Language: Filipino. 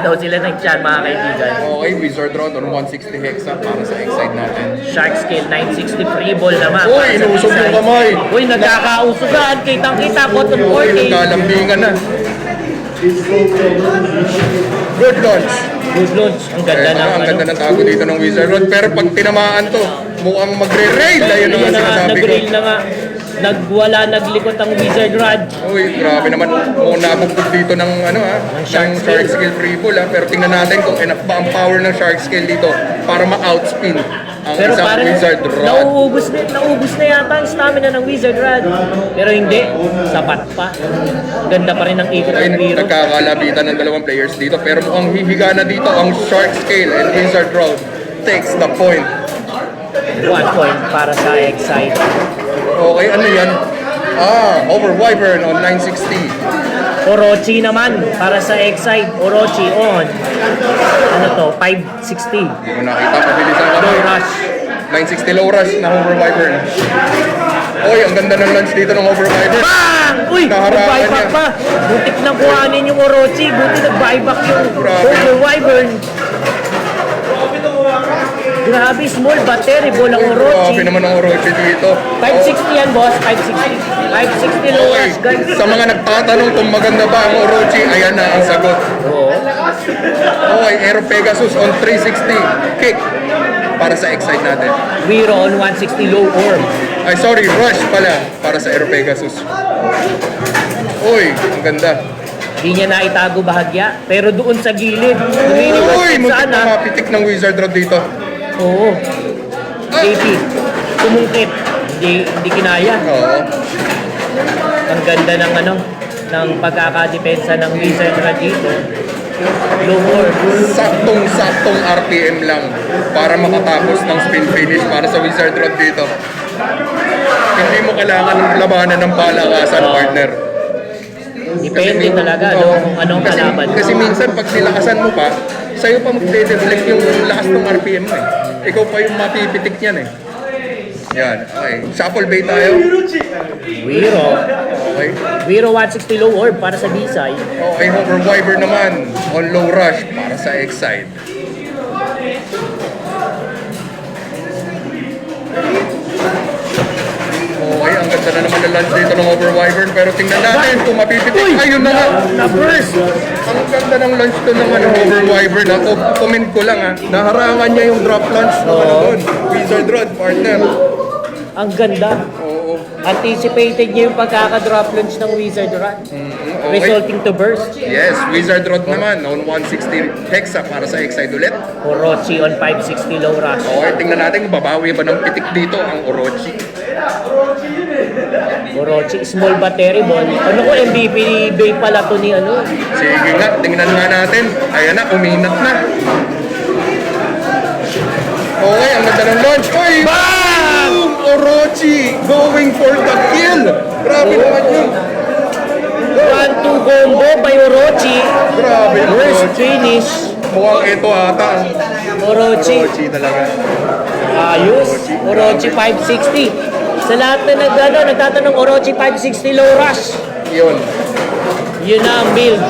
daw sila ng chan, mga kaibigan. Okay, Wizard Rod on 160 Hexa para sa X-Side natin. Shark Scale 960 free ball naman. Uy, para sa inusog B-side. yung kamay. Uy, nagkakausugan. Kitang-kita, bottom Uy, 40. nagkalambingan na. Good launch. Good launch. Ang ganda ng Ang ganda ng tago dito ng Wizard Rod. Pero pag tinamaan to, mukhang magre-rail. Ayun ang sinasabi ko. Nag-rail na nga. Naglikot ang Wizard Rod. Uy, grabe naman. Mukhang nabugbog dito ng Shark Shark Scale free pull Pero tingnan natin kung enough ba ang power ng Shark Scale dito para ma-outspin ang Pero isang parang Wizard Rod. naubos na yata ang stamina ng Wizard Rod. Pero hindi, sapat pa. Ganda pa rin ang ikot Ay, ng Wiro. nagkakalabitan ng dalawang players dito. Pero mukhang hihiga na dito ang Shark Scale and Wizard Rod takes the point. 1 point para sa X-Side. Okay, ano yan? Over Wyvern on 960. Orochi naman para sa X-Side. Orochi on. Ano to? 560. Hindi ko nakita, mabilis ang Low kamay. rush. 960 low rush na Over Wyvern. Oy, ang ganda ng launch dito ng Over Wyvern. Bang! Uy! Naharangan Nag-buyback niya. pa. Butik na kuhanin yung Orochi. Buti nag-buyback yung Grabe. Over Wyvern. Grabe, small battery ball ang Orochi. Grabe naman ang Orochi dito. 560 yan, boss. 560. 560 low Okay, rush, guys. sa mga nagtatanong kung maganda ba ang Orochi, ayan na ang sagot. Oo. Okay, Aero Pegasus on 360. Kick para sa X-Side natin. Wiro on 160 low orb. Ay, sorry, Rush pala para sa Aero Pegasus. Uy, ang ganda. Di niya na itago bahagya. Pero doon sa gilid, Uy, request muntik sana. na mapitik ng Wizard Rod dito. Oo. JP, tumungkit. Hindi kinaya. Oo. Ang ganda ng ng pagkakadepensa ng Wizard Rod dito. Low orb. Saktong-saktong RPM lang para makatapos ng spin finish para sa Wizard Rod dito. Hindi mo kailangan ng labanan ng palakasan, partner. Depende talaga kung anong kalaban. Kasi minsan pag nilakasan mo pa, sa'yo pa mag-deflect yung lakas ng RPM mo eh. Ikaw pa yung mapipitik niyan eh. Yan, okay. Shuffle bait tayo. Wiro. Okay. Wiro 160 low orb para sa B-side. Okay, Hover Wyvern naman on low rush para sa X-Side. Okay, ang ganda na naman ng launch dito ng Hover Wyvern pero tingnan natin kung mapipitik. Ayun na nga! Na-burst! Ang ganda ng launch to ng Hover Wyvern. Comment ko lang naharangan niya yung drop launch ng doon. Wizard Rod, partner. Ang ganda. Oo. Anticipated niya yung pagkaka-drop launch ng Wizard Rod. Okay. Resulting to burst. Yes, Wizard Rod naman on 160 Hexa para sa X-Side ulit. Orochi on 560 low rush. Okay, tingnan natin kung babawi ba ng pitik dito ang Orochi. Orochi, small battery ball. Ano ko, MVP Bay pala to ni Sige nga, tingnan nga natin. Ayan na, uminat na. Okay, ang ganda ng launch. Uy! Bang! Boom! Orochi going for the kill. Grabe naman yun. 1-2 combo by Orochi. Grabe yung First Orochi. finish. Mukhang ito ata. Orochi. Orochi talaga. Ayos. Orochi 560. Sa lahat na nagtatanong, Orochi 560 low rush. Yun. Yun na ang build.